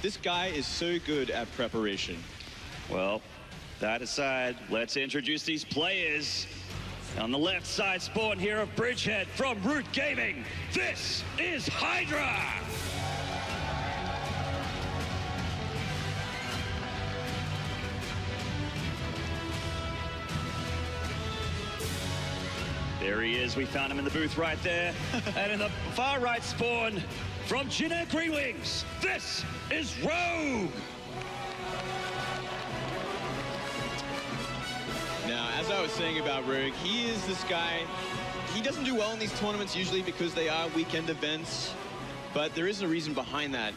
This guy is so good at preparation. Well, that aside, let's introduce these players. On the left side, spawn here of Bridgehead from Root Gaming. This is Hydra! There he is, we found him in the booth right there. And in the far right spawn, from Jin Green Wings, this is Rogue! Now, as I was saying about Rogue, he is this guy, he doesn't do well in these tournaments usually because they are weekend events, but there is a reason behind that.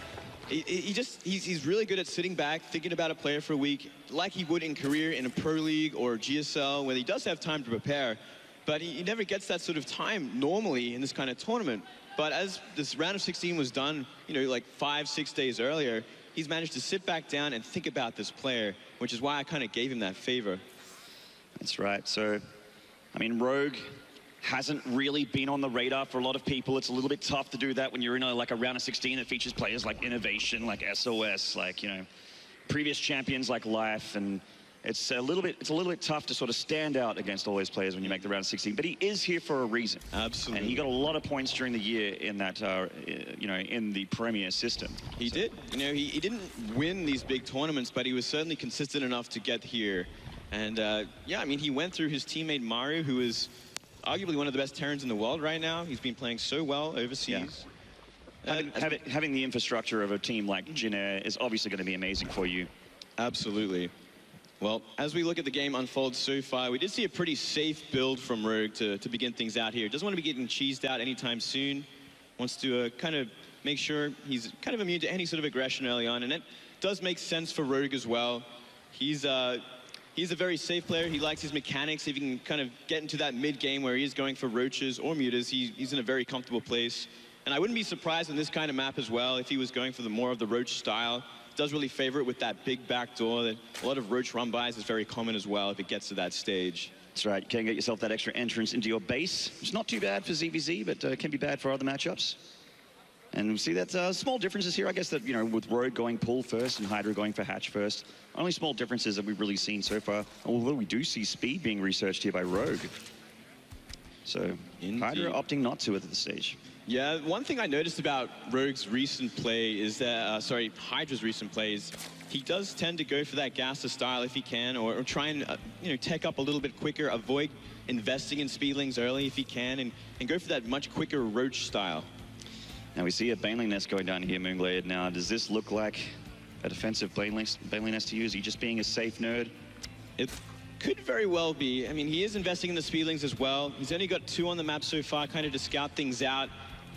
He's really good at sitting back, thinking about a player for a week, like he would in career in a Pro League or GSL, where he does have time to prepare. But he never gets that sort of time normally in this kind of tournament. But as this round of 16 was done, you know, like 5-6 days earlier, he's managed to sit back down and think about this player, which is why I kind of gave him that favor. That's right. So, I mean, Rogue hasn't really been on the radar for a lot of people. It's a little bit tough to do that when you're in like a round of 16 that features players like Innovation, like SOS, like, you know, previous champions like Life, and it's a little bit tough to sort of stand out against all those players when you make the round of 16. But he is here for a reason. Absolutely. And he got a lot of points during the year in that, you know, in the Premier system. He did. You know, he didn't win these big tournaments, but he was certainly consistent enough to get here. And yeah, I mean, he went through his teammate Maru, who is arguably one of the best Terrans in the world right now. He's been playing so well overseas. Yeah. Having the infrastructure of a team like Jin is obviously going to be amazing for you. Absolutely. Well, as we look at the game unfold so far, we did see a pretty safe build from Rogue to begin things out here. Doesn't want to be getting cheesed out anytime soon. Wants to kind of make sure he's kind of immune to any sort of aggression early on. And it does make sense for Rogue as well. He's a very safe player. He likes his mechanics. If he can kind of get into that mid-game where he is going for roaches or mutas, he's in a very comfortable place. And I wouldn't be surprised in this kind of map as well if he was going for the more of the roach style. Does really favor it with that big back door. That a lot of roach run-bys is very common as well if it gets to that stage. That's right. You can get yourself that extra entrance into your base. It's not too bad for ZVZ, but it can be bad for other matchups. And we see that small differences here, I guess, that, you know, with Rogue going pull first and Hydra going for hatch first. Only small differences that we've really seen so far. Although we do see speed being researched here by Rogue. So indeed. Hydra opting not to at this stage. Yeah, one thing I noticed about Rogue's recent play is that, sorry, Hydra's recent play is he does tend to go for that Gaster style if he can, or try and, you know, tech up a little bit quicker, avoid investing in speedlings early if he can, and go for that much quicker roach style. Now we see a Baneling Nest going down here, Moonglade. Now, does this look like a defensive Baneling Nest to you? Is he just being a safe nerd? It could very well be. I mean, he is investing in the speedlings as well. He's only got 2 on the map so far, kind of to scout things out.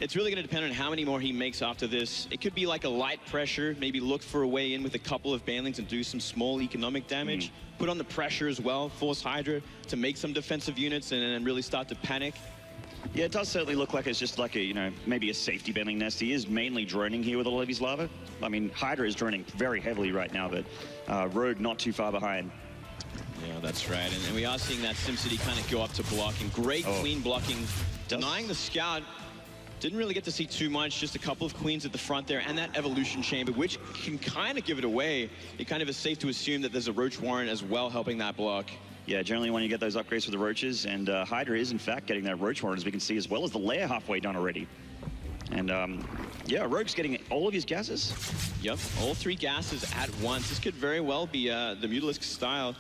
It's really going to depend on how many more he makes after this. It could be like a light pressure, maybe look for a way in with a couple of Banelings and do some small economic damage. Put on the pressure as well, force Hydra to make some defensive units and really start to panic. Yeah, it does certainly look like it's just like a, you know, maybe a safety Baneling Nest. He is mainly droning here with all of his lava. I mean, Hydra is droning very heavily right now, but Rogue not too far behind. Yeah, that's right. And we are seeing that SimCity kind of go up to blocking. Great queen blocking, denying the scout. Didn't really get to see too much, just a couple of queens at the front there and that evolution chamber, which can kind of give it away. It kind of is safe to assume that there's a roach warren as well helping that block. Yeah, generally when you get those upgrades for the roaches, and Hydra is in fact getting that roach warren, as we can see, as well as the lair halfway done already. And yeah, Rogue's getting all of his gases. Yep, all 3 gases at once. This could very well be the Mutalisk style.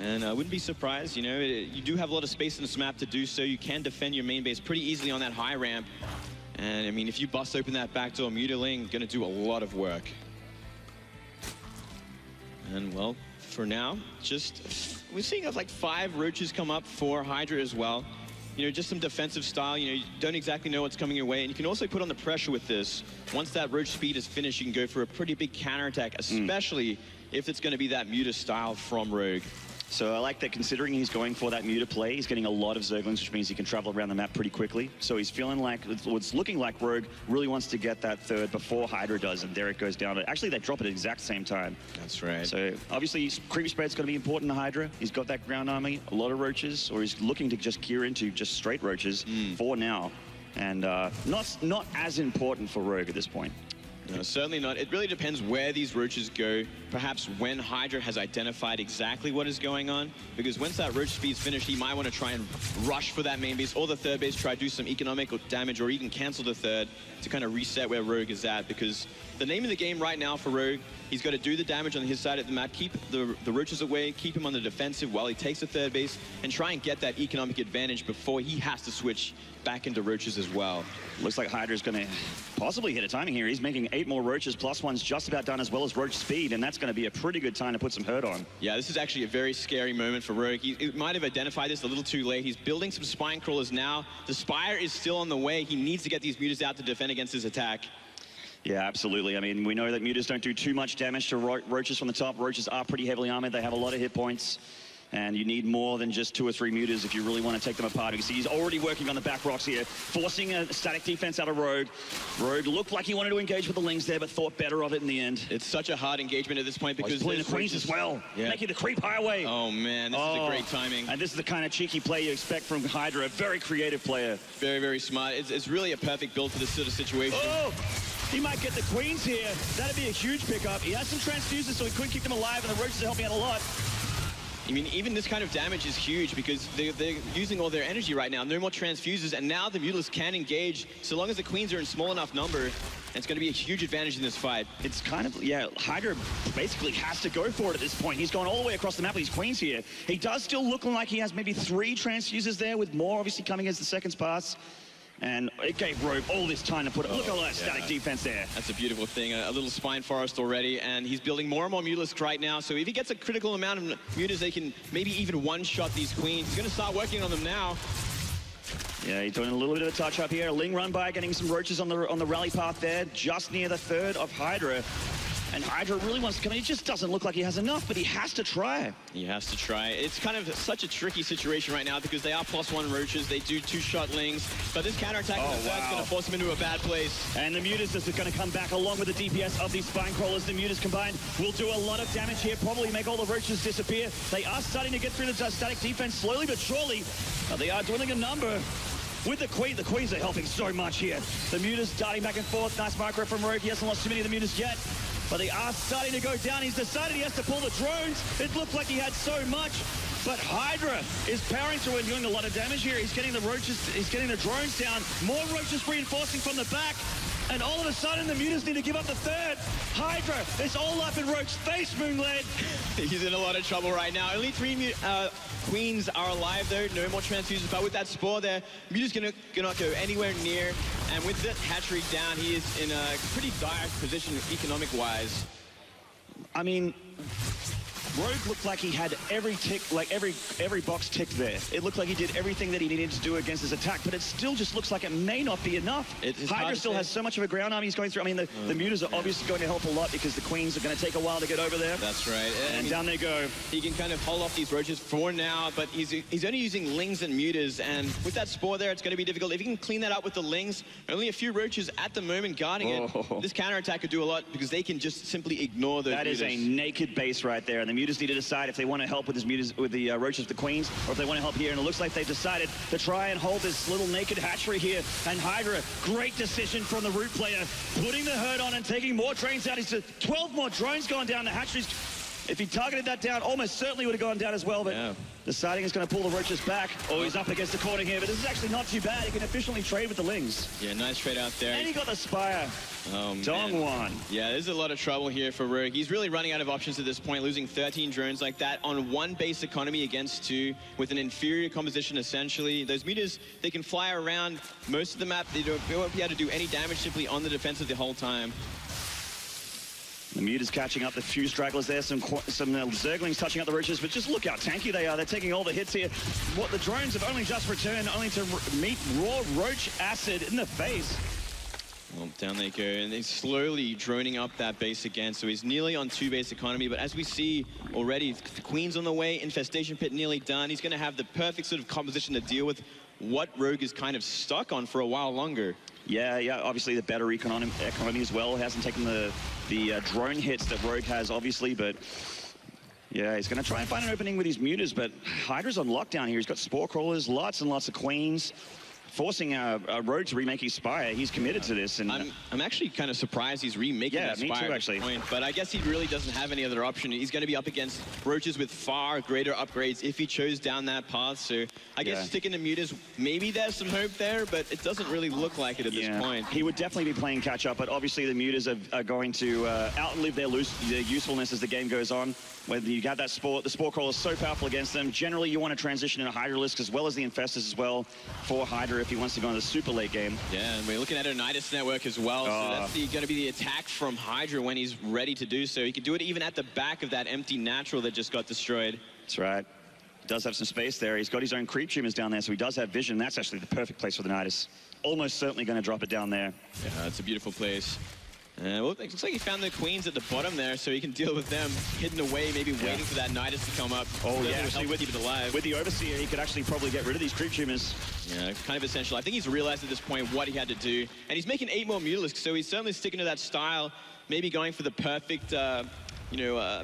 And I wouldn't be surprised, you know, you do have a lot of space in this map to do so. You can defend your main base pretty easily on that high ramp. And I mean, if you bust open that backdoor, Mutaling gonna do a lot of work. And well, for now, we're seeing like 5 roaches come up for Hydra as well. You know, just some defensive style. You know, you don't exactly know what's coming your way. And you can also put on the pressure with this. Once that roach speed is finished, you can go for a pretty big counterattack, especially if it's going to be that Muta style from Rogue. So I like that, considering he's going for that Muta play, he's getting a lot of Zerglings, which means he can travel around the map pretty quickly. So he's feeling like, it's looking like Rogue really wants to get that third before Hydra does, and there it goes down. Actually, they drop it at the exact same time. That's right. So obviously, creep spread's going to be important to Hydra. He's got that ground army, a lot of roaches, or he's looking to just gear into just straight roaches for now. And not as important for Rogue at this point. No, certainly not. It really depends where these roaches go. Perhaps when Hydra has identified exactly what is going on. Because once that roach speed's finished, he might want to try and rush for that main base or the third base, try to do some economic damage or even cancel the third to kind of reset where Rogue is at. Because the name of the game right now for Rogue, he's got to do the damage on his side of the map, keep the roaches away, keep him on the defensive while he takes the third base, and try and get that economic advantage before he has to switch back into roaches as well. Looks like Hydra's going to possibly hit a timing here. He's making 8 more roaches, plus one's just about done, as well as roach speed, and that's going to be a pretty good time to put some hurt on. Yeah, this is actually a very scary moment for Rogue. He might have identified this a little too late. He's building some spine crawlers now. The Spire is still on the way. He needs to get these mutas out to defend against his attack. Yeah, absolutely. I mean, we know that mutas don't do too much damage to roaches from the top. Roaches are pretty heavily armored. They have a lot of hit points. And you need more than just 2 or 3 mutas if you really want to take them apart. You can see he's already working on the back rocks here, forcing a static defense out of Rogue. Rogue looked like he wanted to engage with the Lings there, but thought better of it in the end. It's such a hard engagement at this point because he's pulling the Queens as well, making the creep highway. Oh man, this is a great timing. And this is the kind of cheeky play you expect from Hydra, a very creative player. Very, very smart. It's really a perfect build for this sort of situation. Oh! He might get the Queens here. That'd be a huge pickup. He has some transfuses, so he couldn't keep them alive, and the roaches are helping out a lot. I mean, even this kind of damage is huge because they're using all their energy right now. No more transfuses, and now the Mutalists can engage so long as the Queens are in small enough number. And it's going to be a huge advantage in this fight. It's kind of, yeah, Hydra basically has to go for it at this point. He's gone all the way across the map with these Queens here. He does still look like he has maybe 3 transfuses there, with more obviously coming as the seconds pass. And it gave Rogue all this time to put it. Look at all that static defense there. That's a beautiful thing. A little spine forest already, and he's building more and more Mutalisks right now. So if he gets a critical amount of mutas, they can maybe even one-shot these Queens. He's going to start working on them now. Yeah, he's doing a little bit of a touch up here. A Ling run by, getting some roaches on the rally path there, just near the third of Hydra. And Hydra really wants to come in. It just doesn't look like he has enough, but he has to try. He has to try. It's kind of such a tricky situation right now because they are +1 roaches. They do 2-shot Lings, but this counterattack is going to force him into a bad place. And the mutas are going to come back along with the DPS of these spine crawlers. The mutas combined will do a lot of damage here, probably make all the roaches disappear. They are starting to get through the static defense slowly but surely. They are dwindling a number. With the Queens are helping so much here. The mutas darting back and forth. Nice micro from Rogue. He hasn't lost too many of the mutas yet, but they are starting to go down. He's decided he has to pull the drones. It looked like he had so much, but Hydra is powering through and doing a lot of damage here. He's getting the roaches, he's getting the drones down. More roaches reinforcing from the back. And all of a sudden, the mutas need to give up the third. Hydra is all up in Rogue's face, Moonglade. He's in a lot of trouble right now. Only 3 Queens are alive, though. No more transfusions. But with that spore there, Muta's cannot go anywhere near. And with that hatchery down, he is in a pretty dire position economic-wise. I mean, Rogue looked like he had every tick, like every box ticked there. It looked like he did everything that he needed to do against his attack, but it still just looks like it may not be enough. Hydra still has so much of a ground army he's going through. I mean, the mutas are obviously going to help a lot because the Queens are going to take a while to get over there. That's right. And down they go. He can kind of hold off these roaches for now, but he's only using Lings and mutas, and with that spore there, it's going to be difficult. If he can clean that up with the Lings, only a few roaches at the moment guarding it. This counterattack could do a lot because they can just simply ignore those mutas. That is a naked base right there, and the mutas need to decide if they want to help with his mutas, with the roaches, the Queens, or if they want to help here. And it looks like they've decided to try and hold this little naked hatchery here. And Hydra, great decision from the root player, putting the herd on and taking more drones out. He's 12 more drones gone down. The hatcheries, if he targeted that down, almost certainly would have gone down as well. But deciding he's going to pull the roaches back. Oh, he's up against the corner here, but this is actually not too bad. He can efficiently trade with the Lings. Yeah, nice trade out there. And he got the Spire. Oh, Dongwon. Yeah, there's a lot of trouble here for Rogue. He's really running out of options at this point, losing 13 drones like that on 1 base economy against 2 with an inferior composition, essentially. Those mutas, they can fly around most of the map. They won't be able to do any damage simply on the defensive the whole time. The mutas catching up, the few stragglers there, some Zerglings touching up the roaches, but just look how tanky they are. They're taking all the hits here. What the drones have only just returned, only to meet raw roach acid in the face. Well, down they go, and they're slowly droning up that base again. So he's nearly on 2 base economy, but as we see already, the Queen's on the way, Infestation Pit nearly done. He's going to have the perfect sort of composition to deal with what Rogue is kind of stuck on for a while longer. Yeah, obviously the better economy as well. Hasn't taken the drone hits that Rogue has, obviously, but yeah, he's going to try and find an opening with his mutas, but Hydra's on lockdown here. He's got spore crawlers, lots and lots of Queens. forcing Rogue to remake his Spire. He's committed to this. And I'm actually kind of surprised he's remaking that Spire me too, at actually. this point, but I guess he really doesn't have any other option. He's going to be up against Roaches with far greater upgrades if he chose down that path. So I guess sticking to Mutas, maybe there's some hope there, but it doesn't really look like it at this point. He would definitely be playing catch up, but obviously the Mutas are going to outlive their usefulness as the game goes on. Whether you got that the Spore Crawler is so powerful against them. Generally, you want to transition into Hydralisk as well as the Infestors as well for Hydra if he wants to go into the super late game. Yeah, and we're looking at a Nidus network as well, so that's going to be the attack from Hydra when he's ready to do so. He can do it even at the back of that empty natural that just got destroyed. That's right. Does have some space there. He's got his own creep tumors down there, so he does have vision. That's actually the perfect place for the Nidus. Almost certainly going to drop it down there. Yeah, it's a beautiful place. Well, it looks like he found the Queens at the bottom there, so he can deal with them hidden away, maybe waiting for that Nidus to come up. Oh, yeah. Actually, keep it alive. With the Overseer, he could actually probably get rid of these creep tumors. Yeah, kind of essential. I think he's realized at this point what he had to do. And he's making 8 more Mutalisks, so he's certainly sticking to that style, maybe going for the perfect,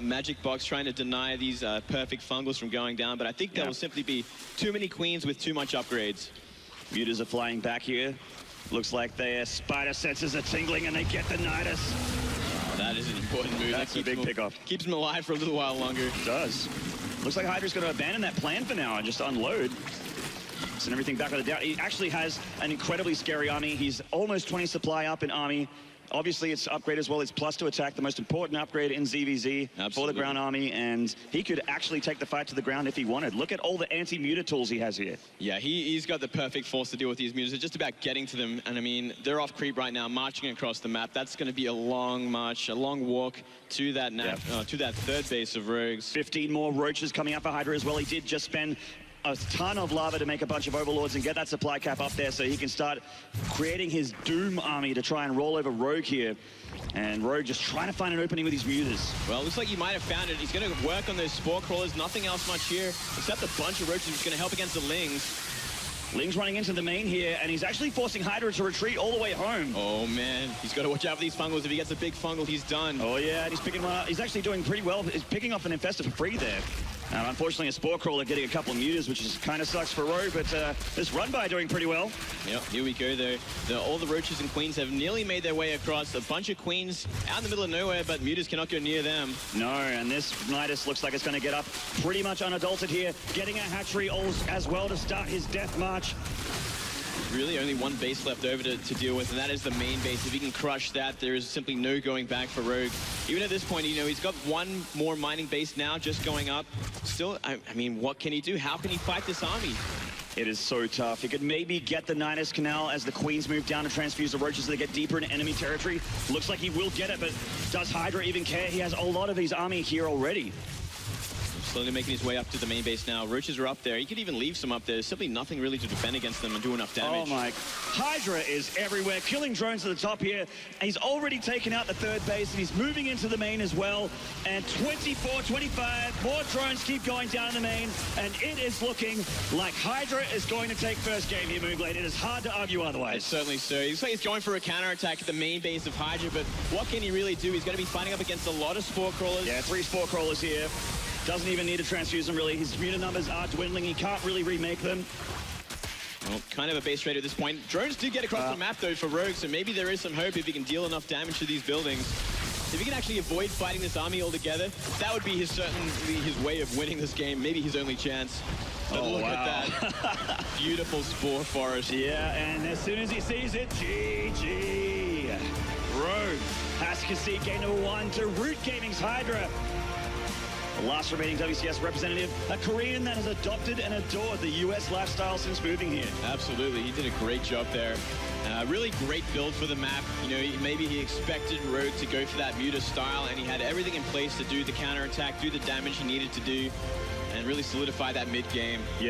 magic box, trying to deny these perfect fungals from going down. But I think that will simply be too many Queens with too much upgrades. Mutas are flying back here. Looks like their spider senses are tingling and they get the Nidus. Oh, that is an important move. That's a big pickup. Keeps him alive for a little while longer. It does. Looks like Hydra's going to abandon that plan for now and just unload. Send everything back with a doubt. He actually has an incredibly scary army. He's almost 20 supply up in army. Obviously, it's upgrade as well. It's plus to attack, the most important upgrade in ZVZ for the ground army, and he could actually take the fight to the ground if he wanted. Look at all the anti-muta tools he has here. Yeah, he's got the perfect force to deal with these mutas. It's just about getting to them, and I mean, they're off creep right now, marching across the map. That's going to be a long march, a long walk to that to that third base of Rogues. 15 more Roaches coming up for Hydra as well. He did just spend a ton of lava to make a bunch of Overlords and get that supply cap up there so he can start creating his Doom army to try and roll over Rogue here. And Rogue just trying to find an opening with his Mutas. Well, looks like he might have found it. He's going to work on those Spore Crawlers. Nothing else much here, except a bunch of Roaches who's going to help against the Lings. Ling's running into the main here, and he's actually forcing Hydra to retreat all the way home. Oh, man. He's got to watch out for these fungals. If he gets a big fungal, he's done. Oh, yeah, and he's picking one up. He's actually doing pretty well. He's picking off an Infestor for free there. Unfortunately, a Spore Crawler getting a couple of Mutas, which is kind of sucks for Rogue, but this run by doing pretty well. Yep, here we go, though. All the Roaches and Queens have nearly made their way across. A bunch of Queens out in the middle of nowhere, but Mutas cannot go near them. No, and this Nidus looks like it's going to get up pretty much unadulterated here, getting a hatchery as well to start his death march. Really only one base left over to deal with, and that is the main base. If he can crush that, there is simply no going back for Rogue. Even at this point, he's got one more mining base now just going up. Still, I mean, what can he do? How can he fight this army? It is so tough. He could maybe get the Nidus Canal as the Queens move down to transfuse the Roaches so they get deeper into enemy territory. Looks like he will get it, but does Hydra even care? He has a lot of his army here already. Slowly making his way up to the main base now. Roaches are up there. He could even leave some up there. There's simply nothing really to defend against them and do enough damage. Oh my. Hydra is everywhere, killing drones at the top here. He's already taken out the third base, and he's moving into the main as well. And 24, 25, more drones keep going down in the main. And it is looking like Hydra is going to take first game here, Moogblade. It is hard to argue otherwise. It's certainly so. He's like he's going for a counterattack at the main base of Hydra, but what can he really do? He's going to be fighting up against a lot of Spore Crawlers. Yeah, 3 Spore Crawlers here. Doesn't even need to transfuse them, really. His muta numbers are dwindling. He can't really remake them. Well, kind of a base trade at this point. Drones did get across the map, though, for Rogue, so maybe there is some hope if he can deal enough damage to these buildings. If he can actually avoid fighting this army altogether, that would be certainly his way of winning this game, maybe his only chance. But look at that. Beautiful Spore Forest. Yeah, and as soon as he sees it, GG. Rogue has to concede game number 1 to Root Gaming's Hydra. The last remaining WCS representative, a Korean that has adopted and adored the US lifestyle since moving here. Absolutely, he did a great job there. Really great build for the map. Maybe he expected Rogue to go for that Muta style, and he had everything in place to do the counterattack, do the damage he needed to do, and really solidify that mid game. Yeah.